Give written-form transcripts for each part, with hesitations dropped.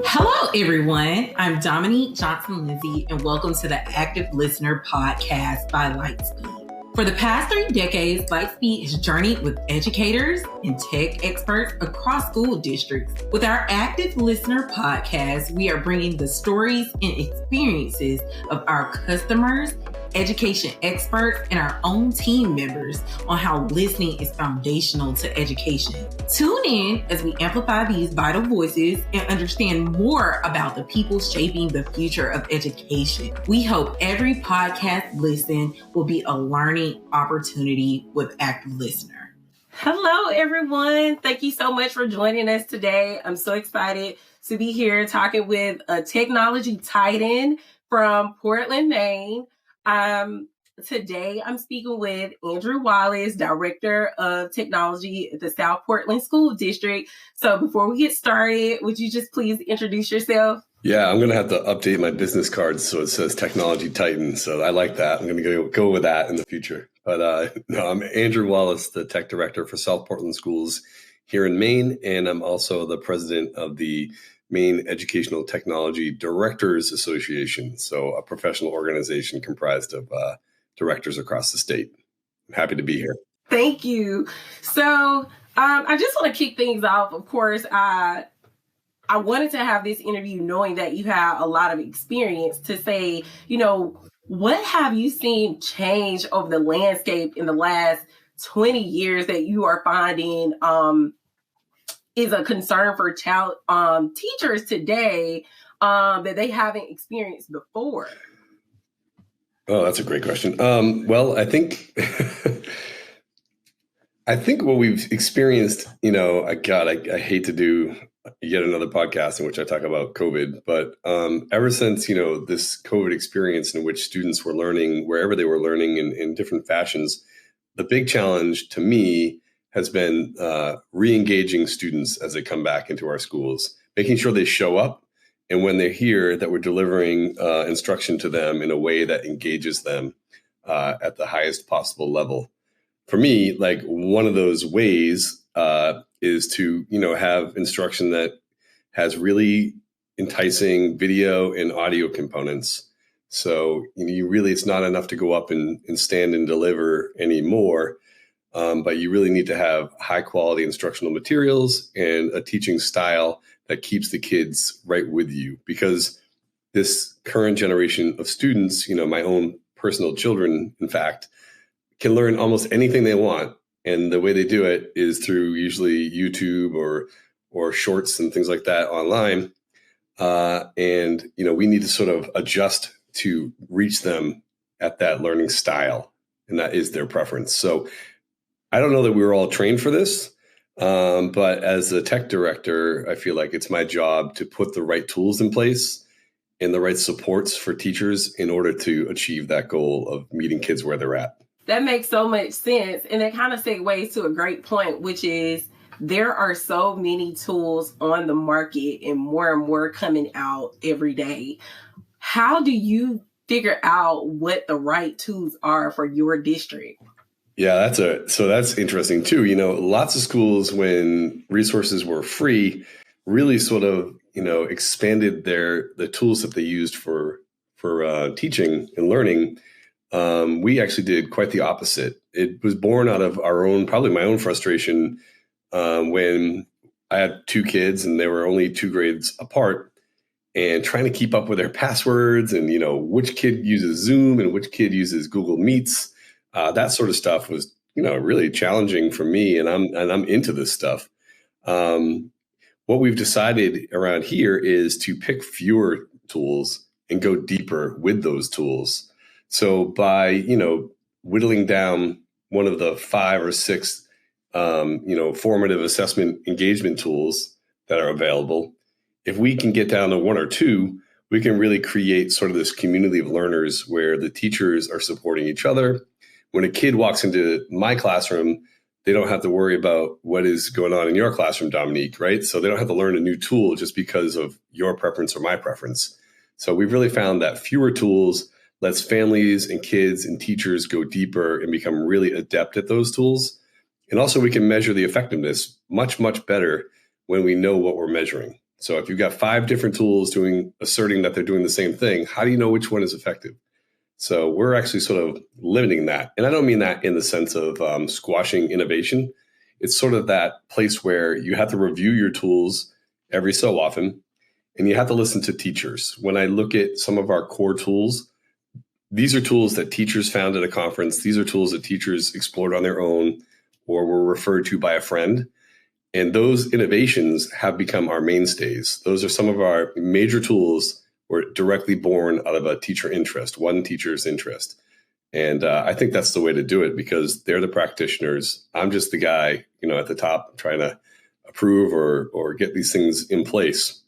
Hello, everyone. I'm Dominique Johnson-Lindsay, and welcome to the Active Listener Podcast by Lightspeed. For the past 3 decades, Lightspeed has journeyed with educators and tech experts across school districts. With our Active Listener Podcast, we are bringing the stories and experiences of our customers, education experts, and our own team members on how listening is foundational to education. Tune in as we amplify these vital voices and understand more about the people shaping the future of education. We hope every podcast listen will be a learning opportunity with Active Listener. Hello, everyone. Thank you so much for joining us today. I'm so excited to be here talking with a technology titan from Portland, Maine. Today I'm speaking with Andrew Wallace, Director of Technology at the South Portland School District. So before we get started, would you just please introduce yourself? Yeah, I'm going to have to update my business cards so it says Technology Titan. So I like that. I'm going to go with that in the future. But no, I'm Andrew Wallace, the Tech Director for South Portland Schools here in Maine. And I'm also the President of the Maine Educational Technology Directors Association. So a professional organization comprised of directors across the state. I'm happy to be here. Thank you. So I just want to kick things off. Of course, I wanted to have this interview knowing that you have a lot of experience to say, what have you seen change over the landscape in the last 20 years that you are finding is a concern for child teachers today that they haven't experienced before? Oh, that's a great question. Well, I think what we've experienced, I hate to do yet another podcast in which I talk about COVID, but ever since, this COVID experience in which students were learning wherever they were learning in different fashions, the big challenge to me has been re-engaging students as they come back into our schools, making sure they show up. And when they're here, that we're delivering instruction to them in a way that engages them at the highest possible level. For me, like one of those ways is to, have instruction that has really enticing video and audio components. So it's not enough to go up and stand and deliver anymore, but you really need to have high quality instructional materials and a teaching style that keeps the kids right with you, because this current generation of students, my own personal children, in fact, can learn almost anything they want. And the way they do it is through usually YouTube or shorts and things like that online. And we need to sort of adjust to reach them at that learning style. And that is their preference. So I don't know that we were all trained for this. But as a tech director, I feel like it's my job to put the right tools in place and the right supports for teachers in order to achieve that goal of meeting kids where they're at. That makes so much sense. And it kind of segues to a great point, which is there are so many tools on the market and more coming out every day. How do you figure out what the right tools are for your district? Yeah, that's interesting too. Lots of schools, when resources were free, really sort of, expanded the tools that they used for teaching and learning. We actually did quite the opposite. It was born out of probably my own frustration when I had 2 kids and they were only 2 grades apart, and trying to keep up with their passwords and, which kid uses Zoom and which kid uses Google Meets. That sort of stuff was, really challenging for me, and I'm into this stuff. What we've decided around here is to pick fewer tools and go deeper with those tools. So by, whittling down one of the 5 or 6, formative assessment engagement tools that are available, if we can get down to 1 or 2, we can really create sort of this community of learners where the teachers are supporting each other. When a kid walks into my classroom, they don't have to worry about what is going on in your classroom, Dominique, right? So they don't have to learn a new tool just because of your preference or my preference. So we've really found that fewer tools lets families and kids and teachers go deeper and become really adept at those tools. And also we can measure the effectiveness much, much better when we know what we're measuring. So if you've got 5 different tools asserting that they're doing the same thing, how do you know which one is effective? So we're actually sort of limiting that. And I don't mean that in the sense of squashing innovation. It's sort of that place where you have to review your tools every so often, and you have to listen to teachers. When I look at some of our core tools, these are tools that teachers found at a conference. These are tools that teachers explored on their own or were referred to by a friend. And those innovations have become our mainstays. Those are some of our major tools were directly born out of a teacher interest, one teacher's interest. And I think that's the way to do it because they're the practitioners. I'm just the guy, at the top trying to approve or get these things in place.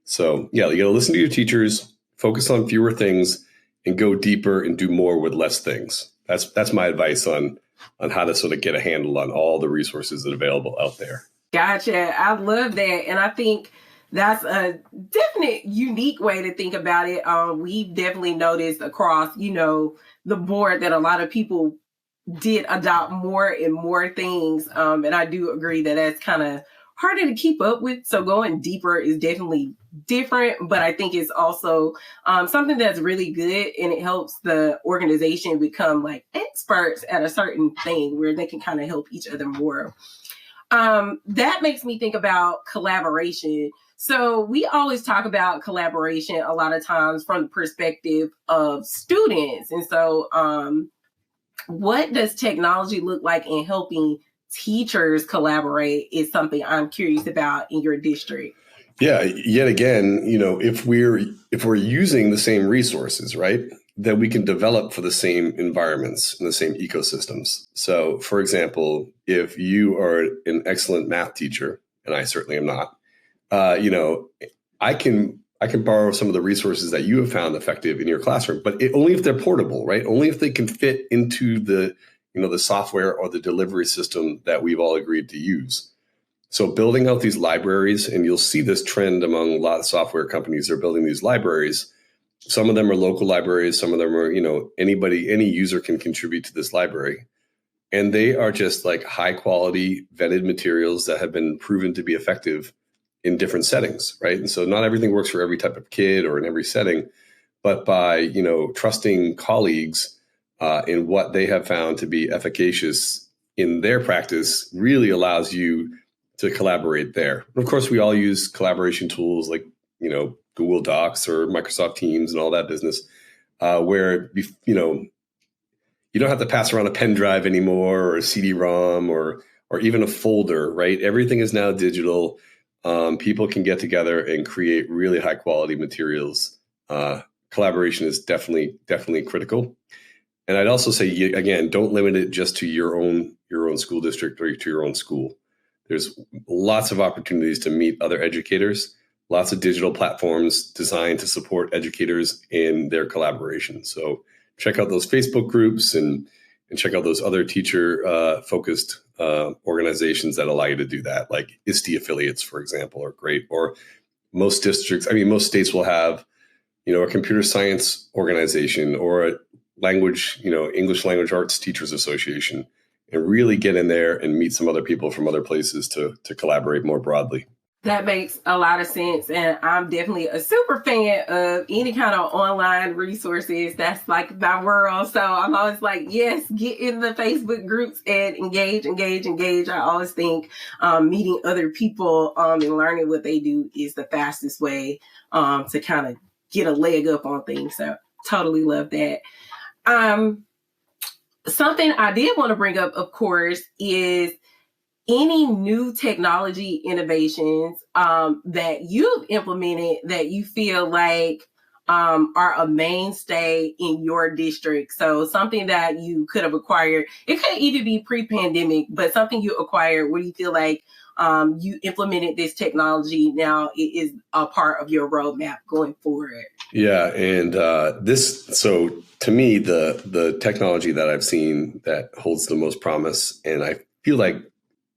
So yeah, you got to listen to your teachers, focus on fewer things, and go deeper and do more with less things. That's my advice on how to sort of get a handle on all the resources that are available out there. Gotcha. I love that. And I think that's a definite unique way to think about it. We've definitely noticed across, the board that a lot of people did adopt more and more things. And I do agree that that's kind of harder to keep up with. So going deeper is definitely different, but I think it's also something that's really good, and it helps the organization become like experts at a certain thing where they can kind of help each other more. That makes me think about collaboration. So we always talk about collaboration a lot of times from the perspective of students. And so what does technology look like in helping teachers collaborate is something I'm curious about in your district. Yeah, yet again, if we're using the same resources, right, then we can develop for the same environments and the same ecosystems. So, for example, if you are an excellent math teacher, and I certainly am not, I can borrow some of the resources that you have found effective in your classroom, but only if they're portable, right? Only if they can fit into the software or the delivery system that we've all agreed to use. So building out these libraries, and you'll see this trend among a lot of software companies, they're building these libraries. Some of them are local libraries. Some of them are, any user can contribute to this library. And they are just like high quality vetted materials that have been proven to be effective in different settings, right? And so not everything works for every type of kid or in every setting, but by, trusting colleagues in what they have found to be efficacious in their practice really allows you to collaborate there. And of course, we all use collaboration tools like, Google Docs or Microsoft Teams and all that business, where, you don't have to pass around a pen drive anymore or a CD-ROM or even a folder, right? Everything is now digital. People can get together and create really high quality materials. Collaboration is definitely critical. And I'd also say, again, don't limit it just to your own school district or to your own school. There's lots of opportunities to meet other educators, lots of digital platforms designed to support educators in their collaboration. So check out those Facebook groups and check out those other teacher focused organizations that allow you to do that. Like ISTE affiliates, for example, are great. Or most states will have, a computer science organization or a language, English language arts teachers association, and really get in there and meet some other people from other places to collaborate more broadly. That makes a lot of sense. And I'm definitely a super fan of any kind of online resources. That's like my world. So I'm always like, yes, get in the Facebook groups and engage. I always think meeting other people and learning what they do is the fastest way to kind of get a leg up on things. So totally love that. Something I did want to bring up, of course, is any new technology innovations that you've implemented that you feel like are a mainstay in your district. So something that you could have acquired, it could even be pre-pandemic, but something you acquired where you feel like you implemented this technology, now it is a part of your roadmap going forward. Yeah. And so to me, the technology that I've seen that holds the most promise, and I feel like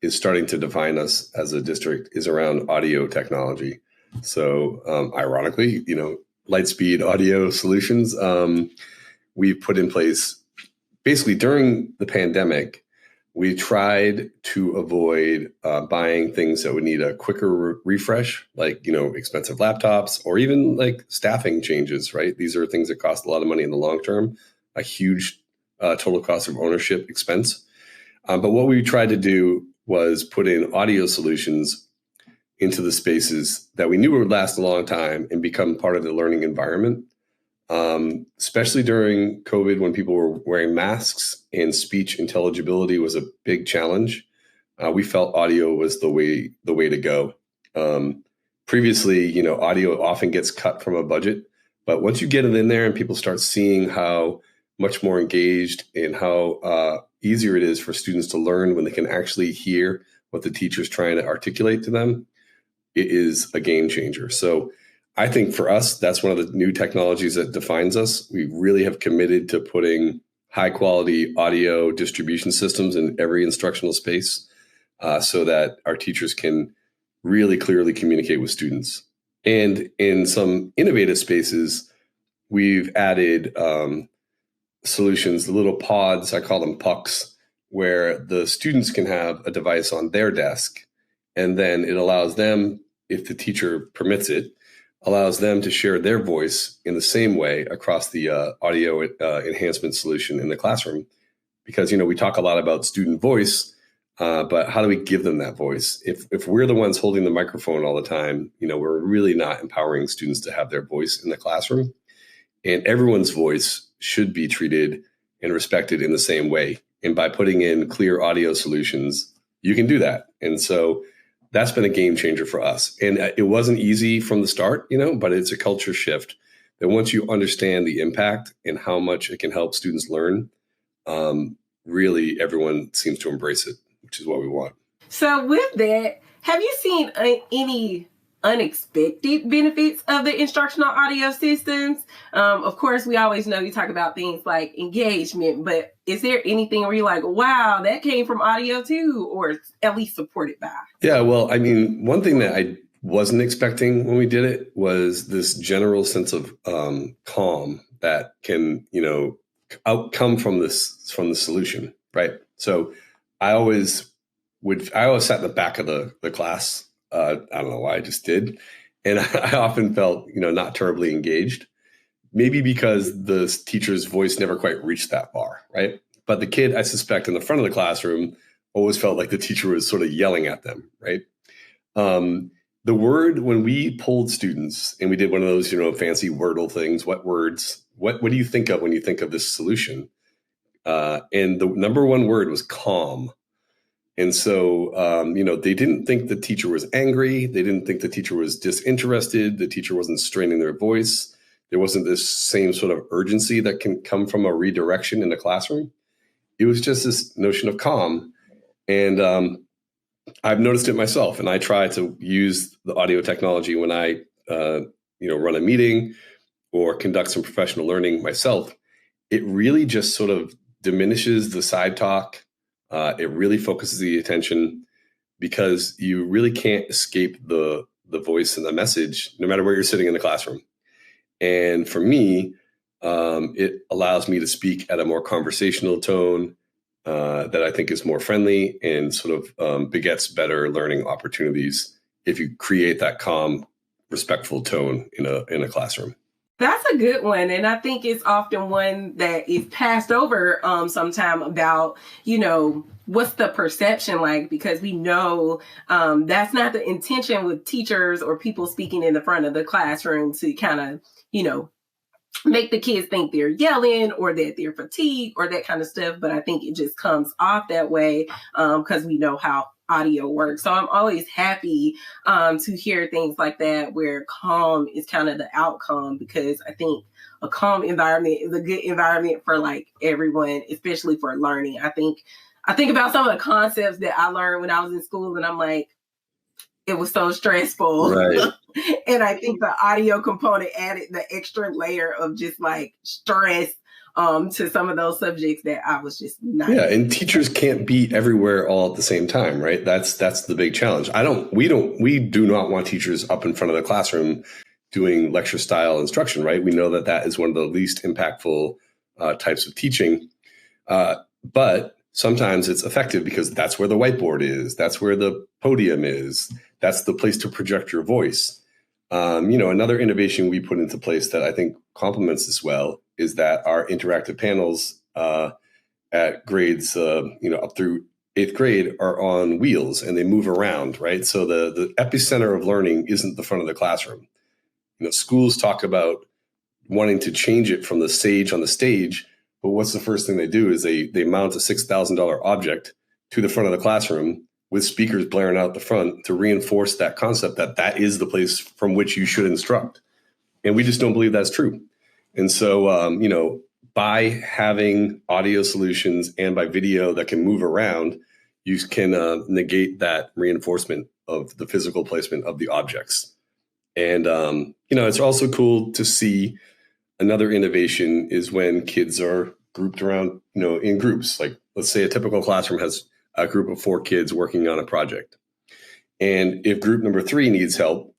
is starting to define us as a district, is around audio technology. So ironically, Lightspeed audio solutions, we've put in place basically during the pandemic. We tried to avoid buying things that would need a quicker refresh, like, expensive laptops or even like staffing changes, right? These are things that cost a lot of money in the long term, a huge total cost of ownership expense. But what we tried to do was put in audio solutions into the spaces that we knew would last a long time and become part of the learning environment. Especially during COVID, when people were wearing masks and speech intelligibility was a big challenge, we felt audio was the way to go. Previously, audio often gets cut from a budget, but once you get it in there and people start seeing how much more engaged and how easier it is for students to learn when they can actually hear what the teacher's trying to articulate to them, it is a game changer. So I think for us, that's one of the new technologies that defines us. We really have committed to putting high quality audio distribution systems in every instructional space so that our teachers can really clearly communicate with students. And in some innovative spaces, we've added solutions, the little pods, I call them pucks, where the students can have a device on their desk. And then it allows them, if the teacher permits it, allows them to share their voice in the same way across the audio enhancement solution in the classroom. Because, we talk a lot about student voice, but how do we give them that voice? If we're the ones holding the microphone all the time, we're really not empowering students to have their voice in the classroom. And everyone's voice should be treated and respected in the same way. And by putting in clear audio solutions, you can do that. And so that's been a game changer for us. And it wasn't easy from the start, but it's a culture shift that once you understand the impact and how much it can help students learn, really everyone seems to embrace it, which is what we want. So with that, have you seen any unexpected benefits of the instructional audio systems? Of course, we always know you talk about things like engagement, but is there anything where you're like, wow, that came from audio too, or at least supported by? Yeah, well, one thing that I wasn't expecting when we did it was this general sense of calm that can, outcome from the solution, right? So I always sat in the back of the class. I don't know why, I just did. And I often felt, not terribly engaged, maybe because the teacher's voice never quite reached that far, right? But the kid, I suspect, in the front of the classroom always felt like the teacher was sort of yelling at them, right? The word, when we polled students and we did one of those, fancy Wordle things, what words, what do you think of when you think of this solution? And the number one word was calm. And so, they didn't think the teacher was angry. They didn't think the teacher was disinterested. The teacher wasn't straining their voice. There wasn't this same sort of urgency that can come from a redirection in the classroom. It was just this notion of calm. And I've noticed it myself. And I try to use the audio technology when I, run a meeting or conduct some professional learning myself. It really just sort of diminishes the side talk. It really focuses the attention because you really can't escape the voice and the message, no matter where you're sitting in the classroom. And for me, it allows me to speak at a more conversational tone that I think is more friendly and sort of begets better learning opportunities if you create that calm, respectful tone in a classroom. That's a good one. And I think it's often one that is passed over sometime about, what's the perception like? Because we know that's not the intention with teachers or people speaking in the front of the classroom to kind of, make the kids think they're yelling or that they're fatigued or that kind of stuff. But I think it just comes off that way because we know how audio works. So I'm always happy to hear things like that where calm is kind of the outcome, because I think a calm environment is a good environment for like everyone, especially for learning. I think about some of the concepts that I learned when I was in school and I'm like, it was so stressful. Right. And I think the audio component added the extra layer of just like stress to some of those subjects that I was just not. Yeah, and teachers can't be everywhere all at the same time, right? That's the big challenge. We do not want teachers up in front of the classroom doing lecture style instruction, right? We know that is one of the least impactful types of teaching. But Sometimes it's effective because that's where the whiteboard is. That's where the podium is. That's the place to project your voice. Another innovation we put into place that I think complements this well is that our interactive panels at grades, up through 8th grade are on wheels and they move around, right? So the epicenter of learning isn't the front of the classroom. Schools talk about wanting to change it from the sage on the stage, but what's the first thing they do is they mount a $6,000 object to the front of the classroom with speakers blaring out the front to reinforce that concept that is the place from which you should instruct. And we just don't believe that's true. And so, by having audio solutions and by video that can move around, you can negate that reinforcement of the physical placement of the objects. And, it's also cool to see another innovation is when kids are grouped around, in groups. Like, let's say a typical classroom has a group of 4 kids working on a project. And if group number 3 needs help,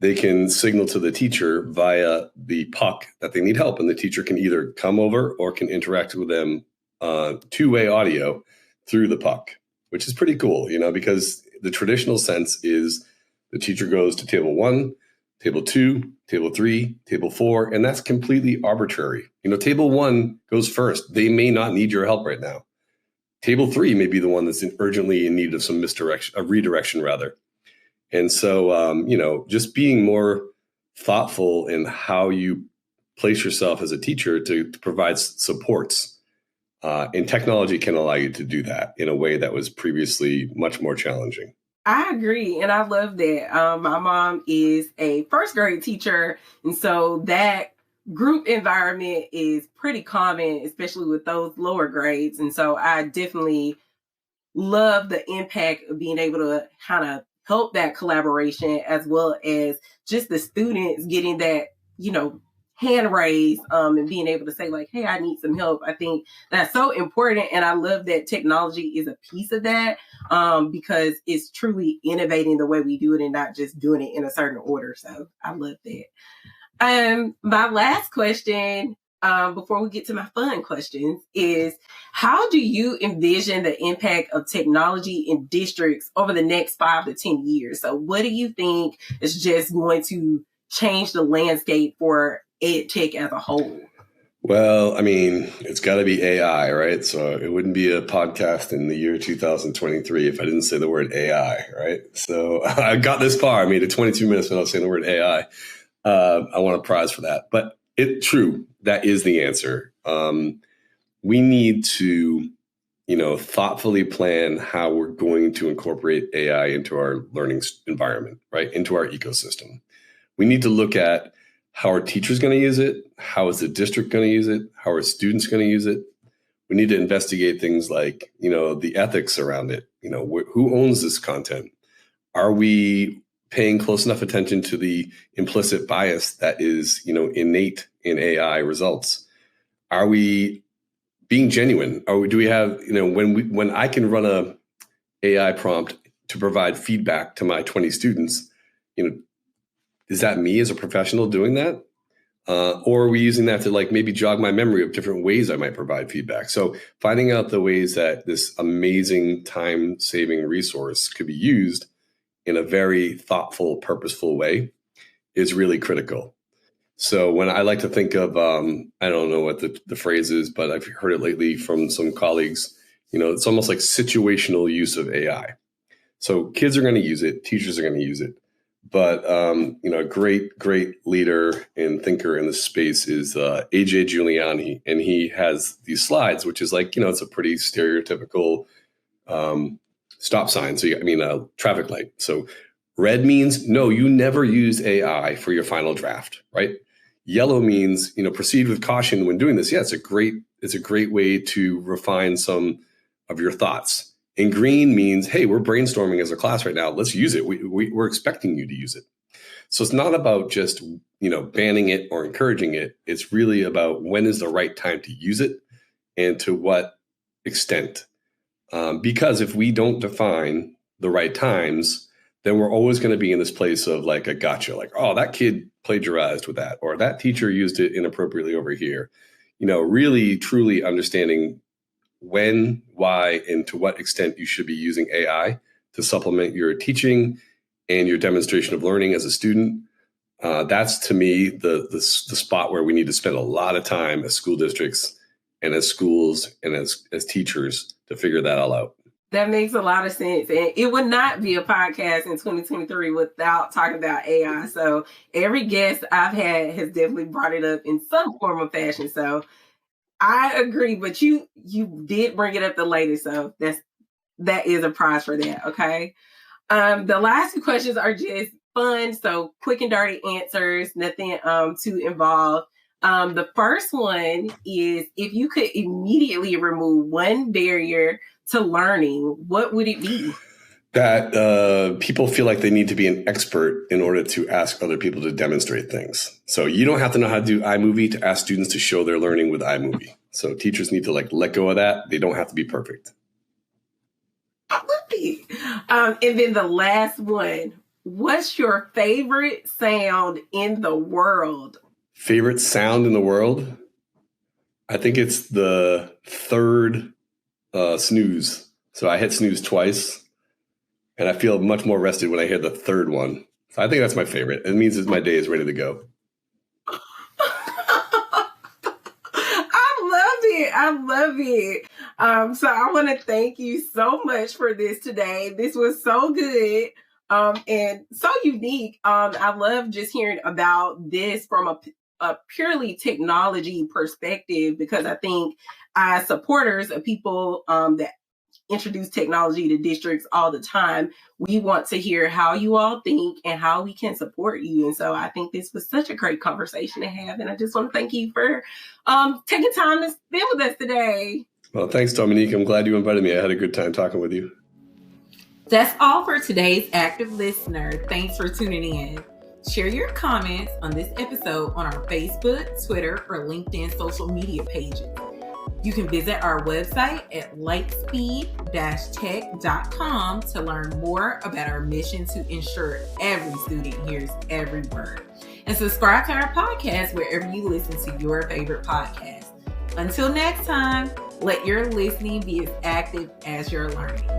they can signal to the teacher via the puck that they need help. And the teacher can either come over or can interact with them two-way audio through the puck, which is pretty cool, because the traditional sense is the teacher goes to table 1, table 2, table 3, table 4, and that's completely arbitrary. Table 1 goes first. They may not need your help right now. Table 3 may be the one that's urgently in need of some redirection rather. And so, just being more thoughtful in how you place yourself as a teacher to provide supports. And technology can allow you to do that in a way that was previously much more challenging. I agree. And I love that. My mom is a first grade teacher. And so that group environment is pretty common, especially with those lower grades. And so I definitely love the impact of being able to kind of help that collaboration, as well as just the students getting that, hand raised and being able to say like, hey, I need some help. I think that's so important. And I love that technology is a piece of that because it's truly innovating the way we do it and not just doing it in a certain order. So I love that. My last question before we get to my fun questions is, how do you envision the impact of technology in districts over the next 5 to 10 years? So what do you think is just going to change the landscape for ed tech as a whole? Well, it's got to be AI, right? So it wouldn't be a podcast in the year 2023 if I didn't say the word AI, right? So I got this far. I made it 22 minutes without saying the word AI. I want a prize for that. But true, that is the answer. We need to, thoughtfully plan how we're going to incorporate AI into our learning environment, right? Into our ecosystem. We need to look at how our teachers going to use it? How is the district going to use it? How are students going to use it? We need to investigate things like, the ethics around it. Who owns this content? Are we paying close enough attention to the implicit bias that is, innate in AI results? Are we being genuine? Do we have, when I can run a AI prompt to provide feedback to my 20 students, is that me as a professional doing that? Or are we using that to maybe jog my memory of different ways I might provide feedback? So finding out the ways that this amazing time-saving resource could be used in a very thoughtful, purposeful way is really critical. So when I like to think of, I don't know what the phrase is, but I've heard it lately from some colleagues, it's almost like situational use of AI. So kids are going to use it, teachers are going to use it. But, a great leader and thinker in this space is AJ Giuliani. And he has these slides, which is it's a pretty stereotypical stop sign. So, a traffic light. So red means, no, you never use AI for your final draft, right? Yellow means, proceed with caution when doing this. Yeah, it's a great way to refine some of your thoughts. And green means, hey, we're brainstorming as a class right now. Let's use it. We're expecting you to use it. So it's not about just, banning it or encouraging it. It's really about when is the right time to use it and to what extent. Because if we don't define the right times, then we're always going to be in this place of a gotcha, oh, that kid plagiarized with that, or that teacher used it inappropriately over here. Really, truly understanding when, why, and to what extent you should be using AI to supplement your teaching and your demonstration of learning as a student. That's, to me, the spot where we need to spend a lot of time as school districts and as schools and as teachers to figure that all out. That makes a lot of sense. And it would not be a podcast in 2023 without talking about AI. So every guest I've had has definitely brought it up in some form or fashion. So I agree, but you did bring it up the latest. So that is a prize for that. Okay. The last two questions are just fun. So quick and dirty answers, nothing too involved. The first one is, if you could immediately remove one barrier to learning, what would it be? That people feel like they need to be an expert in order to ask other people to demonstrate things. So you don't have to know how to do iMovie to ask students to show their learning with iMovie. So teachers need to let go of that. They don't have to be perfect. I love it. And then the last one, what's your favorite sound in the world? Favorite sound in the world? I think it's the third snooze. So I hit snooze twice, and I feel much more rested when I hear the third one. So I think that's my favorite. It means that my day is ready to go. I love it. So I want to thank you so much for this today. This was so good and so unique. I love just hearing about this from a purely technology perspective, because I think as supporters of people that introduce technology to districts all the time, we want to hear how you all think and how we can support you. And so I think this was such a great conversation to have. And I just want to thank you for taking time to spend with us today. Well, thanks, Dominique. I'm glad you invited me. I had a good time talking with you. That's all for today's Active Listener. Thanks for tuning in. Share your comments on this episode on our Facebook, Twitter, or LinkedIn social media pages. You can visit our website at lightspeed-tech.com to learn more about our mission to ensure every student hears every word. And subscribe to our podcast wherever you listen to your favorite podcast. Until next time, let your listening be as active as your learning.